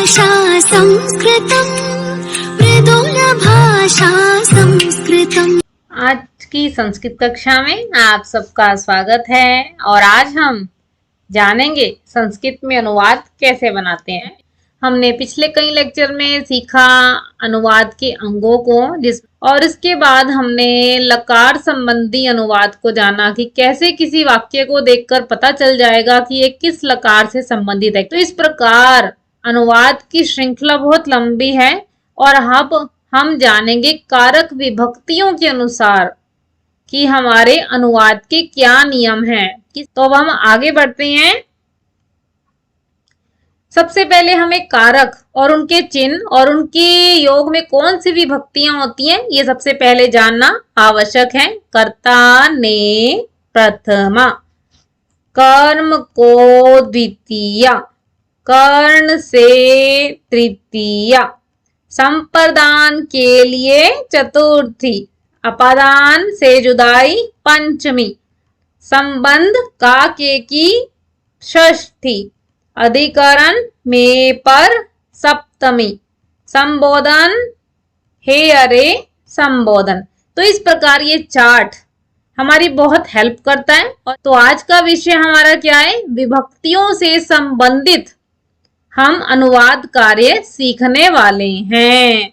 भाषा संस्कृतम् मृदुल भाषा संस्कृतम्। आज की संस्कृत कक्षा में आप सबका स्वागत है और आज हम जानेंगे संस्कृत में अनुवाद कैसे बनाते हैं। हमने पिछले कई लेक्चर में सीखा अनुवाद के अंगों को और इसके बाद हमने लकार संबंधी अनुवाद को जाना कि कैसे किसी वाक्य को देखकर पता चल जाएगा कि ये किस लकार से संबंधित है। तो इस प्रकार अनुवाद की श्रृंखला बहुत लंबी है और अब हम जानेंगे कारक विभक्तियों के अनुसार कि हमारे अनुवाद के क्या नियम हैं। तो अब हम आगे बढ़ते हैं। सबसे पहले हमें कारक और उनके चिन्ह और उनके योग में कौन सी विभक्तियां होती हैं ये सबसे पहले जानना आवश्यक है। कर्ता ने प्रथमा, कर्म को द्वितीया, कर्ण से तृतीया, संप्रदान के लिए चतुर्थी, अपादान से जुदाई पंचमी, संबंध का के की षष्ठी, अधिकरण में पर सप्तमी, संबोधन हे अरे संबोधन। तो इस प्रकार ये चार्ट हमारी बहुत हेल्प करता है। और तो आज का विषय हमारा क्या है? विभक्तियों से संबंधित हम अनुवाद कार्य सीखने वाले हैं।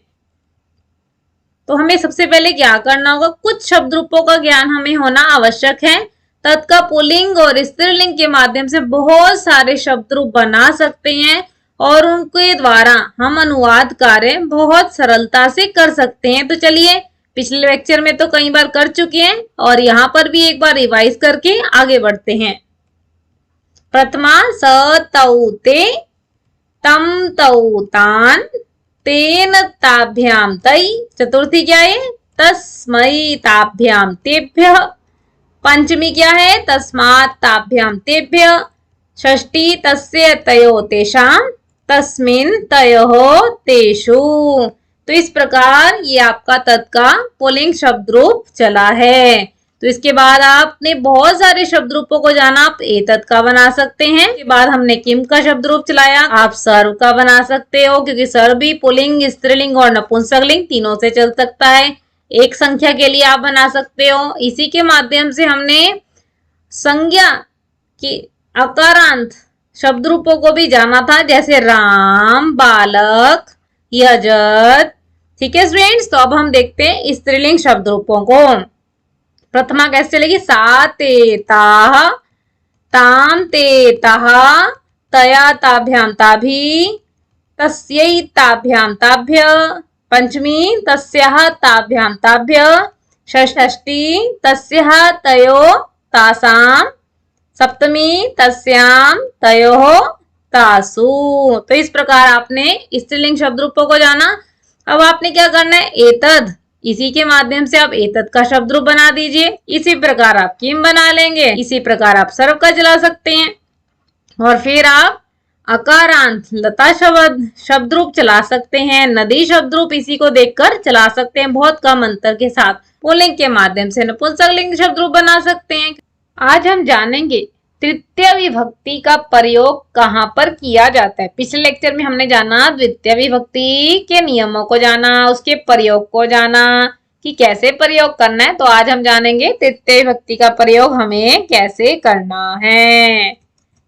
तो हमें सबसे पहले क्या करना होगा? कुछ शब्द रूपों का ज्ञान हमें होना आवश्यक है। तत्का पुल्लिंग और स्त्रीलिंग के माध्यम से बहुत सारे शब्द रूप बना सकते हैं और उनके द्वारा हम अनुवाद कार्य बहुत सरलता से कर सकते हैं। तो चलिए, पिछले लेक्चर में तो कई बार कर चुके हैं और यहाँ पर भी एक बार रिवाइज करके आगे बढ़ते हैं। प्रथमा स तौ ते, तम तौ तान, तेन ताभ्याम तै। चतुर्थी क्या है? तस्मै ताभ्याम तेभ्यः। पंचमी क्या है? तस्मात् ताभ्याम तेभ्य। षष्ठी तस्य तयो तेषाम, तस्मिन् तयोः तेषु। तो इस प्रकार ये आपका तत् का पुल्लिंग शब्द रूप चला है। तो इसके बाद आपने बहुत सारे शब्द रूपों को जाना। आप एतत् का बना सकते हैं। इसके बाद हमने किम का शब्द रूप चलाया। आप सर्व का बना सकते हो क्योंकि सर्व भी पुल्लिंग, स्त्रीलिंग और नपुंसकलिंग तीनों से चल सकता है। एक संख्या के लिए आप बना सकते हो। इसी के माध्यम से हमने संज्ञा की अकारांत शब्द रूपों को भी जाना था, जैसे राम, बालक, यजत। ठीक है स्टूडेंट्स, तो अब हम देखते हैं स्त्रीलिंग शब्द रूपों को। प्रथमा कैसे चलेगी? सा ते ताः, ताम ते ताः, तया ताभ्याम ताभि, तस्यै ताभ्याम ताभ्य। पंचमी तस्याः ताभ्याम ताभ्य। षष्ठी तस्याः तयोः तासाम। सप्तमी तस्याम तयोः तासु। तो इस प्रकार आपने स्त्रीलिंग शब्द रूपों को जाना। अब आपने क्या करना है? एतद, इसी के माध्यम से आप एतद का शब्द रूप बना दीजिए। इसी प्रकार आप किम बना लेंगे। इसी प्रकार आप सर्व का चला सकते हैं और फिर आप अकारांत लता शब्द रूप चला सकते हैं। नदी शब्द रूप इसी को देखकर चला सकते हैं बहुत कम अंतर के साथ। पुल्लिंग के माध्यम से नपुंसकलिंग शब्द रूप बना सकते हैं। आज हम जानेंगे तृतीय विभक्ति का प्रयोग कहाँ पर किया जाता है। पिछले लेक्चर में हमने जाना द्वितीय विभक्ति के नियमों को जाना, उसके प्रयोग को जाना कि कैसे प्रयोग करना है। तो आज हम जानेंगे तृतीय विभक्ति का प्रयोग हमें कैसे करना है।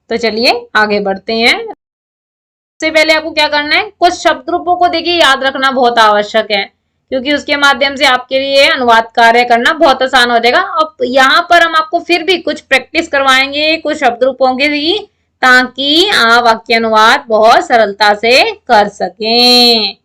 तो चलिए आगे बढ़ते हैं। सबसे पहले आपको क्या करना है? कुछ शब्द रूपों को देखिए याद रखना बहुत आवश्यक है क्योंकि उसके माध्यम से आपके लिए अनुवाद कार्य करना बहुत आसान हो जाएगा। अब यहाँ पर हम आपको फिर भी कुछ प्रैक्टिस करवाएंगे कुछ शब्द रूपों के लिए ताकि आप वाक्य अनुवाद बहुत सरलता से कर सकें।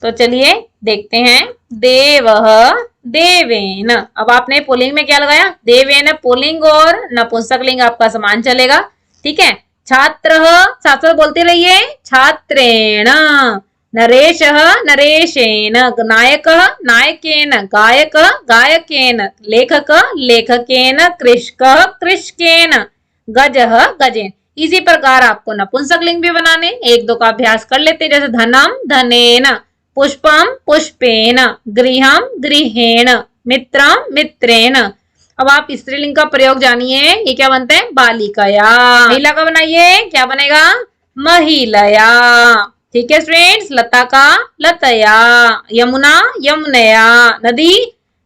तो चलिए देखते हैं। देवः, देवेन। अब आपने पुल्लिंग में क्या लगाया? देवेन। पुल्लिंग और नपुंसकलिंग आपका समान चलेगा। ठीक है। छात्रः, साथ साथ बोलते रहिए। छात्रेण। नरेशः, नरेशेन। नायकः, नायकेन। गायकः, गायकेन। लेखकः, लेखकेन। कृषकः, कृषकेन। गजः, गजेन। इसी प्रकार आपको नपुंसकलिंग भी बनाने। एक दो का अभ्यास कर लेते, जैसे धनम, धनेन। पुष्पम, पुष्पेन। गृहम, गृहेण। मित्रम, मित्रेण। अब आप स्त्रीलिंग का प्रयोग जानिए। ये क्या बनता है? बालिकाया। महिला का बनाइए, क्या बनेगा? महिलाया। ठीक है स्टूडेंट्स, लता का लतया, यमुना यमुनया, नदी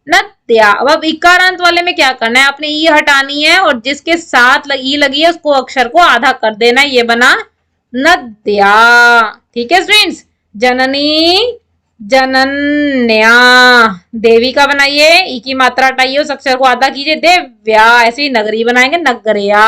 नत्या। अब इकारांत वाले में क्या करना है, आपने ई हटानी है और जिसके साथ ई लगी है उसको अक्षर को आधा कर देना है, ये बना नद्या। ठीक है स्टूडेंट्स, जननी जनन्या, देवी का बनाइए, ई की मात्रा हटाइए, उस अक्षर को आधा कीजिए, देव्या। ऐसे ही नगरी बनाएंगे, नगरिया।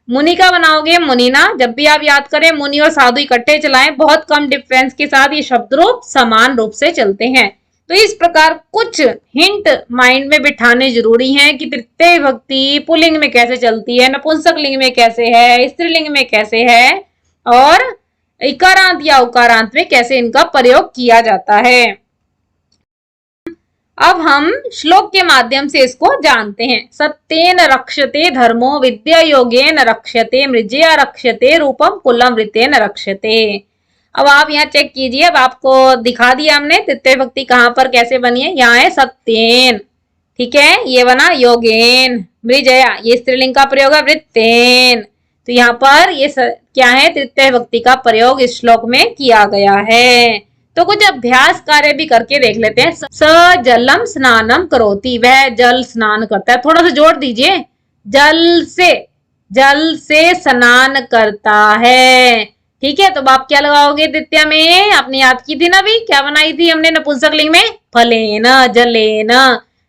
मुनि का बनाओगे, मुनिना। जब भी आप याद करें मुनि और साधु इकट्ठे चलाएं, बहुत कम डिफरेंस के साथ ये शब्द रूप समान रूप से चलते हैं। तो इस प्रकार कुछ हिंट माइंड में बिठाने जरूरी हैं कि तृतीय विभक्ति पुल्लिंग में कैसे चलती है, नपुंसक लिंग में कैसे है, स्त्रीलिंग में कैसे है, और इकारांत या उकारांत में कैसे इनका प्रयोग किया जाता है। अब हम श्लोक के माध्यम से इसको जानते हैं। सत्येन रक्षते धर्मो विद्या योगेन रक्षते मृजया रक्षते रूपम कुलम वृतेन रक्षते। अब आप यहाँ चेक कीजिए, अब आपको दिखा दिया हमने तृतीय विभक्ति कहाँ पर कैसे बनी है। यहाँ है सत्येन, ठीक है, ये बना योगेन, मृजया ये स्त्रीलिंग का प्रयोग है, वृत्तेन तो यहाँ पर ये क्या है, तृतीय विभक्ति का प्रयोग इस श्लोक में किया गया है। तो कुछ अभ्यास कार्य भी करके देख लेते हैं। स जलम स्नानम करोति, वह जल स्नान करता है, थोड़ा सा जोड़ दीजिए, जल से स्नान करता है। ठीक है, तो आप क्या लगाओगे द्वितीय में, आपने याद की थी ना, अभी क्या बनाई थी हमने नपुंसक लिंग में, फलेन जलेन,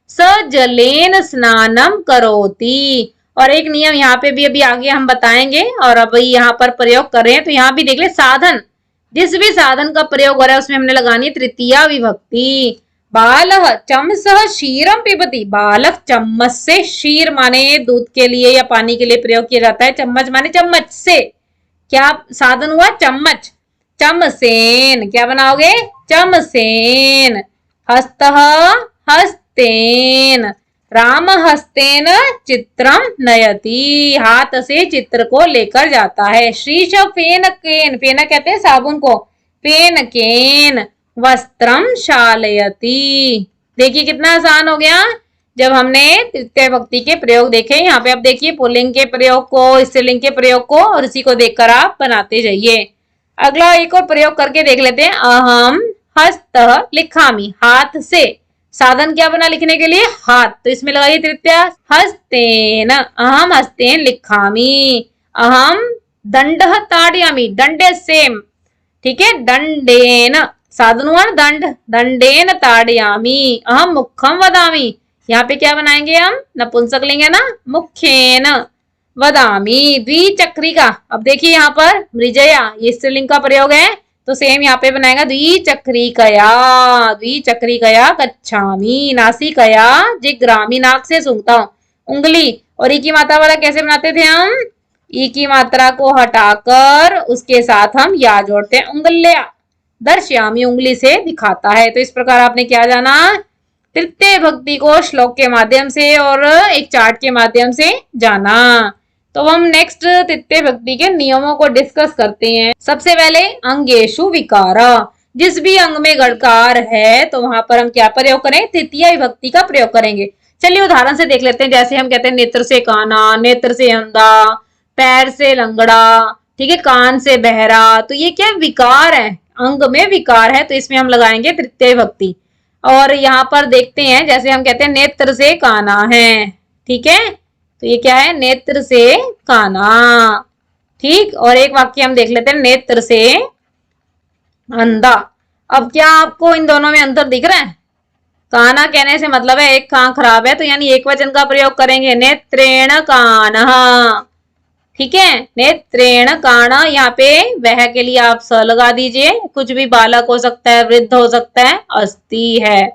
स जलेन स्नानम करोति। और एक नियम यहाँ पे भी अभी आगे हम बताएंगे, और अभी यहाँ पर प्रयोग कर रहे हैं, तो यहाँ भी देख ले, साधन, जिस भी साधन का प्रयोग हो रहा है उसमें हमने लगानी है तृतीय विभक्ति। बालः चमसः क्षीरम पिबति, बालक चम्मच से, क्षीर माने दूध के लिए या पानी के लिए प्रयोग किया जाता है, चम्मच माने चम्मच से, क्या साधन हुआ, चम्मच, चमसेन, क्या बनाओगे, चमसेन। हस्तः हस्तेन, राम हस्तेन चित्रम नयति, हाथ से चित्र को लेकर जाता है। श्रीश फेनकेन, फेन कहते हैं साबुन को, फेनकेन वस्त्रम शालयति। देखिए कितना आसान हो गया जब हमने तृतीय विभक्ति के प्रयोग देखे। यहाँ पे आप देखिए पुल्लिंग के प्रयोग को, स्त्रीलिंग के प्रयोग को, और इसी को देखकर आप बनाते जाइए। अगला एक और प्रयोग करके देख लेते हैं। अहम हस्त लिखामी, हाथ से, साधन क्या बना लिखने के लिए, हाथ, तो इसमें लगाइए तृतीय, हस्तेन, अहम हस्तेन लिखामी। अहम दंडः ताड़यामि, दंडे सेम, ठीक है, दंडेन, साधन हुआ दंड, दंडेन ताड़यामि। अहम मुखम वदामि, यहाँ पे क्या बनाएंगे हम, नपुंसक लिंग है ना, मुखेन वदामि। द्विचक्रिका, अब देखिए यहाँ पर मृजया ये स्त्रीलिंग का प्रयोग है, तो सेम यहाँ पे बनाएगा द्विचक्रिकया, द्विचक्रिकया गच्छामि। नासिकया जिग्रामि, नाक से सूंघता हूं, उंगली। और ई की मात्रा वाला कैसे बनाते थे हम, ई की मात्रा को हटाकर उसके साथ हम या जोड़ते हैं, उंगल्या दर्श्यामि, उंगली से दिखाता है। तो इस प्रकार आपने क्या जाना, तृतीय विभक्ति को श्लोक के माध्यम से और एक चार्ट के माध्यम से जाना। तो हम नेक्स्ट तृतीय विभक्ति के नियमों को डिस्कस करते हैं। सबसे पहले अंगेशु विकार, जिस भी अंग में गड़कार है तो वहां पर हम क्या प्रयोग करें, तृतीय विभक्ति का प्रयोग करेंगे। चलिए उदाहरण से देख लेते हैं। जैसे हम कहते हैं नेत्र से काना, नेत्र से अंधा, पैर से लंगड़ा, ठीक है, कान से बहरा, तो ये क्या विकार है, अंग में विकार है, तो इसमें हम लगाएंगे तृतीय विभक्ति। और यहाँ पर देखते हैं, जैसे हम कहते हैं नेत्र से काना है, ठीक है, तो ये क्या है, नेत्र से काना, ठीक। और एक वाक्य हम देख लेते हैं, नेत्र से अंधा। अब क्या आपको इन दोनों में अंतर दिख रहा है, काना कहने से मतलब है एक कान खराब है, तो यानी एक वचन का प्रयोग करेंगे, नेत्रेण कानः, ठीक है, नेत्रेण काण। यहाँ पे वह के लिए आप स लगा दीजिए, कुछ भी बालक हो सकता है, वृद्ध हो सकता है, अस्थि है,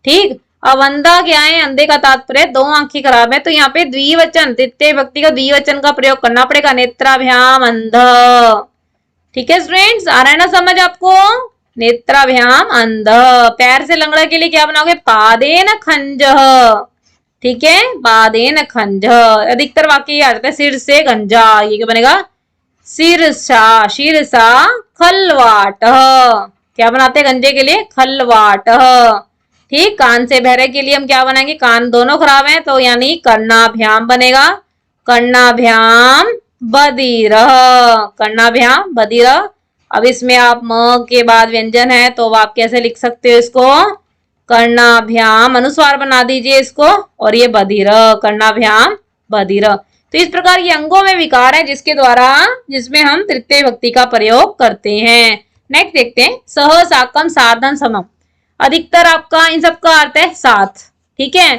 ठीक। अब अंधा क्या है, अंधे का तात्पर्य दो आंखें खराब है, तो यहाँ पे द्विवचन, तृतीय विभक्ति का द्विवचन का प्रयोग करना पड़ेगा, नेत्राभ्याम अंध, ठीक है स्टूडेंट्स, आ रहा है ना समझ आपको, नेत्राभ्याम अंध। पैर से लंगड़ा के लिए क्या बनाओगे, पादेन खंजः, ठीक है, पादेन खंजः। अधिकतर वाक्य आ जाता है, सिर से गंजा, ये क्या बनेगा, सिरसा, शीरसा खलवाट, क्या बनाते हैं गंजे के लिए, खलवाट, ठीक। कान से बहरे के लिए हम क्या बनाएंगे, कान दोनों खराब हैं, तो यानी कर्णाभ्याम बनेगा, कर्णाभ्याम बधिर, कर्णाभ्याम बधिर। अब इसमें आप म के बाद व्यंजन है तो आप कैसे लिख सकते हो इसको, कर्णाभ्याम अनुस्वार बना दीजिए इसको, और ये बधिर, कर्णाभ्याम बधिर। तो इस प्रकार ये अंगों में विकार है जिसमें हम तृतीय विभक्ति का प्रयोग करते हैं। नेक्स्ट देखते हैं, सह साकम साधन समम। अधिकतर आपका इन सब का अर्थ है साथ, ठीक है।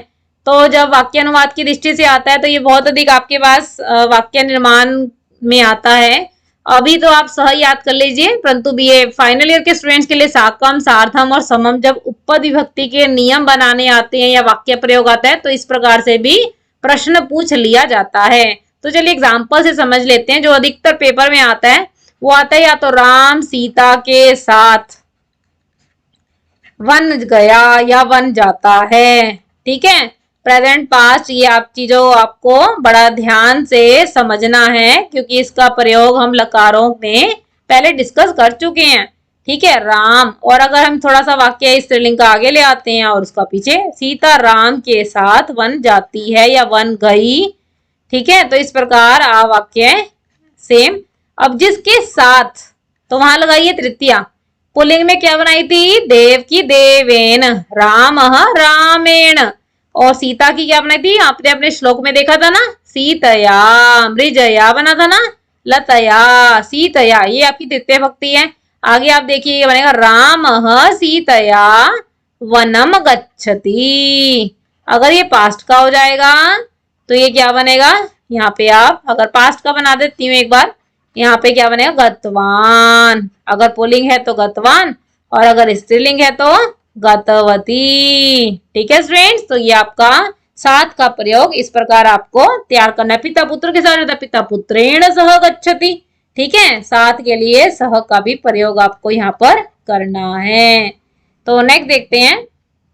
तो जब वाक्य अनुवाद की दृष्टि से आता है तो ये बहुत अधिक आपके पास वाक्य निर्माण में आता है। अभी तो आप सह याद कर लीजिए, परंतु बीए फाइनल ईयर के स्टूडेंट्स के लिए साकम सार्थम और समम जब उपपद विभक्ति के नियम बनाने आते हैं या वाक्य प्रयोग आता है तो इस प्रकार से भी प्रश्न पूछ लिया जाता है। तो चलिए एग्जाम्पल से समझ लेते हैं। जो अधिकतर पेपर में आता है वो आता है या तो राम सीता के साथ वन गया या वन जाता है, ठीक है। प्रेजेंट पास्ट ये आप चीजों आपको बड़ा ध्यान से समझना है क्योंकि इसका प्रयोग हम लकारों में पहले डिस्कस कर चुके हैं, ठीक है। राम, और अगर हम थोड़ा सा वाक्य स्त्रीलिंग का आगे ले आते हैं और उसका पीछे, सीता राम के साथ वन जाती है या वन गई, ठीक है। तो इस प्रकार आ वाक्य सेम। अब जिसके साथ तो वहां लगाइए तृतीया। पुल्लिंग में क्या बनाई थी, देव की देवेन, राम रामेण, और सीता की क्या बनाई थी, आपने अपने श्लोक में देखा था ना, सीतया, मृजया बना था ना, लतया, सीतया, ये आपकी तृतीय भक्ति है। आगे आप देखिए ये बनेगा राम सीतया वनम गच्छति। अगर ये पास्ट का हो जाएगा तो ये क्या बनेगा, यहाँ पे आप अगर पास्ट का बना देती हूँ एक बार, यहाँ पे क्या बनेगा, गतवान। अगर पुल्लिंग है तो गतवान और अगर स्त्रीलिंग है तो गतवती, ठीक है स्टूडेंट्स। तो ये आपका साथ का प्रयोग इस प्रकार आपको तैयार करना है। पिता पुत्र के साथ रहता पिता पुत्रेण सह गच्छति, ठीक है। साथ के लिए सह का भी प्रयोग आपको यहाँ पर करना है। तो नेक्स्ट देखते हैं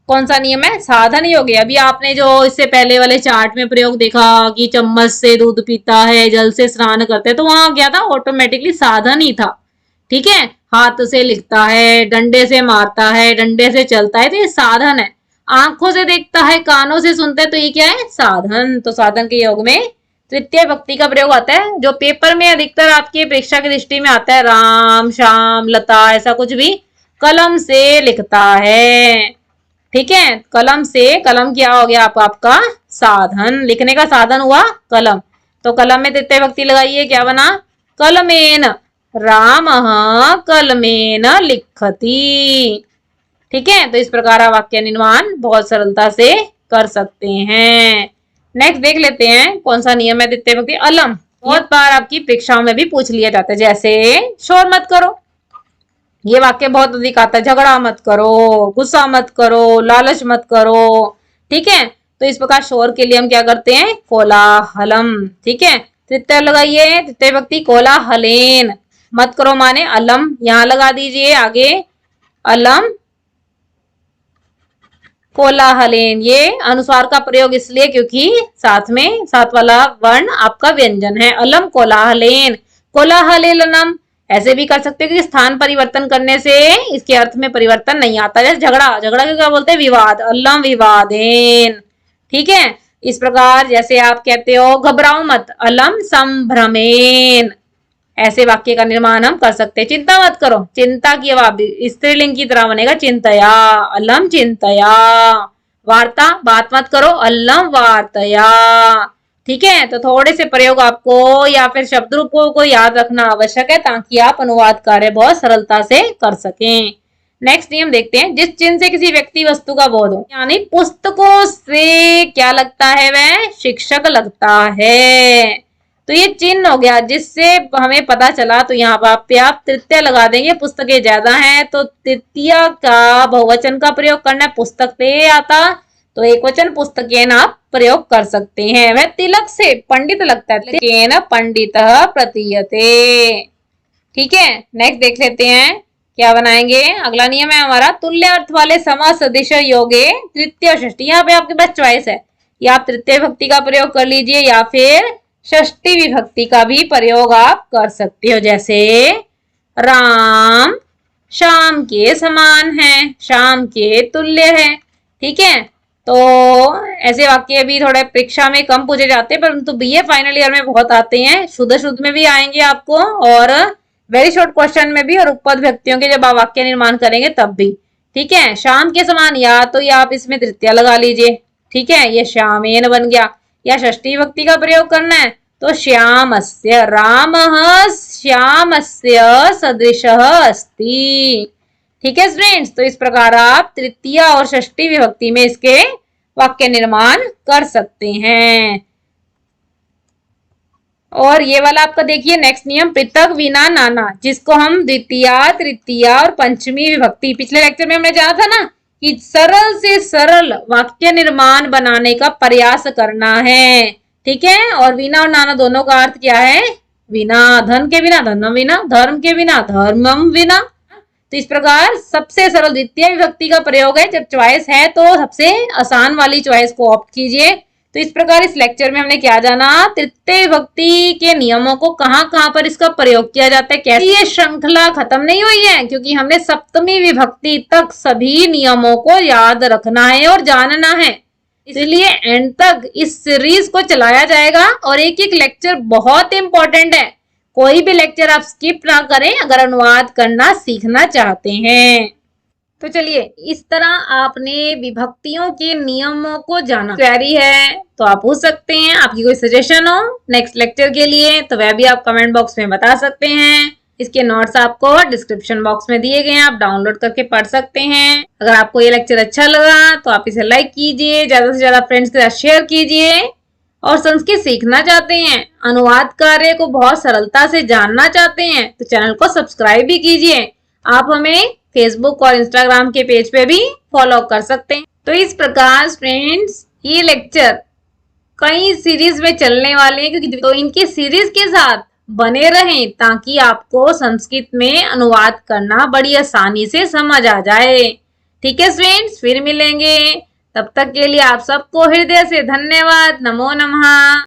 कौन सा नियम है, साधन योग। अभी आपने जो इससे पहले वाले चार्ट में प्रयोग देखा कि चम्मच से दूध पीता है, जल से स्नान करते हैं, तो वहां क्या था, ऑटोमेटिकली साधन ही था, ठीक है। हाथ से लिखता है, डंडे से मारता है, डंडे से चलता है, तो ये साधन है। आंखों से देखता है, कानों से सुनता है, तो ये क्या है, साधन। तो साधन के योग में तृतीय भक्ति का प्रयोग आता है। जो पेपर में अधिकतर आपकी परीक्षा की दृष्टि में आता है, राम श्याम लता, ऐसा कुछ भी कलम से लिखता है, ठीक है। कलम से, कलम क्या हो गया आपका साधन, लिखने का साधन हुआ कलम। तो कलम में तृतीय भक्ति लगाइए, क्या बना, कलमेन, राम कलमेन लिखति, ठीक है। तो इस प्रकार आप वाक्य निर्माण बहुत सरलता से कर सकते हैं। नेक्स्ट देख लेते हैं कौन सा नियम है तृतीय भक्ति, अलम। बहुत बार आपकी परीक्षाओं में भी पूछ लिया जाता है, जैसे शोर मत करो, ये वाक्य बहुत अधिक आता है, झगड़ा मत करो, गुस्सा मत करो, लालच मत करो, ठीक है। तो इस प्रकार शोर के लिए हम क्या करते हैं, कोलाहलम, ठीक है। तृतीय लगाइए, तृतीय भक्ति कोलाहलेन, मत करो माने अलम, यहां लगा दीजिए आगे अलम कोलाहलेन। ये अनुस्वार का प्रयोग इसलिए क्योंकि साथ में साथ वाला वर्ण आपका व्यंजन है, अलम कोलाहलेन, कोलाहलेलनम। ऐसे भी कर सकते हो कि स्थान परिवर्तन करने से इसके अर्थ में परिवर्तन नहीं आता। जैसे झगड़ा, झगड़ा को क्या बोलते हैं, विवाद, अलम विवादेन, ठीक है। इस प्रकार जैसे आप कहते हो घबराओ मत, अलम संभ्रमेन, ऐसे वाक्य का निर्माण हम कर सकते हैं। चिंता मत करो, चिंता की अब स्त्रीलिंग की तरह बनेगा, चिंतया, अलम चिंतया। वार्ता, बात मत करो, अलम वार्तया, ठीक है। तो थोड़े से प्रयोग आपको या फिर शब्द रूपों को याद रखना आवश्यक है ताकि आप अनुवाद कार्य बहुत सरलता से कर सकें। नेक्स्ट नियम देखते हैं, जिस चिन्ह से किसी व्यक्ति वस्तु का बोध हो, यानी पुस्तकों से क्या लगता है, वह शिक्षक लगता है। तो ये चिन्ह हो गया जिससे हमें पता चला। तो यहाँ पे आप तृतीय लगा देंगे, पुस्तकें ज्यादा हैं तो तृतीय का बहुवचन का प्रयोग करना है, पुस्तक पे आता तो एक वचन पुस्तकेन आप प्रयोग कर सकते हैं। वह तिलक से पंडित लगता है, तिलकेन पंडितः प्रतीयते, ठीक है। नेक्स्ट देख लेते हैं क्या बनाएंगे। अगला नियम है हमारा, तुल्य अर्थ वाले समा सदृश योगे तृतीय षष्ठी। यहाँ पे आपके पास चॉइस है, या आप तृतीय भक्ति का प्रयोग कर लीजिए या फिर षष्ठी विभक्ति का भी प्रयोग आप कर सकते हो। जैसे राम शाम के समान है, शाम के तुल्य है, ठीक है। तो ऐसे वाक्य भी थोड़े परीक्षा में कम पूछे जाते हैं, परंतु बीए फाइनल ईयर में बहुत आते हैं, शुद्ध शुद्ध में भी आएंगे आपको और वेरी शॉर्ट क्वेश्चन में भी और उपपद व्यक्तियों के जब आप वाक्य निर्माण करेंगे तब भी। ठीक है, शाम के समान, या तो या आप इसमें तृतीया लगा लीजिए। ठीक है, ये श्यामेन बन गया। या षष्ठी विभक्ति का प्रयोग करना है तो श्यामस्य, रामः श्यामस्य सदृशः अस्ति। ठीक है फ्रेंड्स, तो इस प्रकार आप तृतीया और षष्ठी विभक्ति में इसके वाक्य निर्माण कर सकते हैं। और ये वाला आपका देखिए नेक्स्ट नियम, पृथक विना नाना, जिसको हम द्वितीया, तृतीया और पंचमी विभक्ति, पिछले लेक्चर में हमने जाना था ना कि सरल से सरल वाक्य निर्माण बनाने का प्रयास करना है। ठीक है, और विना और नाना दोनों का अर्थ क्या है? विना, धन के बिना धनम विना, धर्म के बिना धर्मम विना। तो इस प्रकार सबसे सरल द्वितीय विभक्ति का प्रयोग है। जब चॉइस है तो सबसे आसान वाली चॉइस को ऑप्ट कीजिए। तो इस प्रकार इस लेक्चर में हमने क्या जाना, तृतीय विभक्ति के नियमों को कहां पर इसका प्रयोग किया जाता है, कैसे ये श्रृंखला खत्म नहीं हुई है, क्योंकि हमने सप्तमी विभक्ति तक सभी नियमों को याद रखना है और जानना है। इसलिए एंड तक इस सीरीज को चलाया जाएगा और एक एक लेक्चर बहुत इंपॉर्टेंट है। कोई भी लेक्चर आप स्किप ना करें अगर अनुवाद करना सीखना चाहते हैं। तो चलिए, इस तरह आपने विभक्तियों के नियमों को जाना। क्वेरी है तो आप पूछ सकते हैं, आपकी कोई सजेशन हो नेक्स्ट लेक्चर के लिए तो वह भी आप कमेंट बॉक्स में बता सकते हैं। इसके नोट्स आपको डिस्क्रिप्शन बॉक्स में दिए गए हैं, आप डाउनलोड करके पढ़ सकते हैं। अगर आपको ये लेक्चर अच्छा लगा तो आप इसे लाइक कीजिए, ज्यादा से ज्यादा फ्रेंड्स के साथ शेयर कीजिए। और संस्कृत सीखना चाहते हैं, अनुवाद कार्य को बहुत सरलता से जानना चाहते हैं तो चैनल को सब्सक्राइब भी कीजिए। आप हमें फेसबुक और इंस्टाग्राम के पेज पे भी फॉलो कर सकते हैं। तो इस प्रकार फ्रेंड्स ये लेक्चर कई सीरीज में चलने वाले हैं, क्योंकि तो इनकी सीरीज के साथ बने रहें ताकि आपको संस्कृत में अनुवाद करना बड़ी आसानी से समझ आ जाए। ठीक है फ्रेंड्स, फिर मिलेंगे, तब तक के लिए आप सबको हृदय से धन्यवाद। नमो नमः।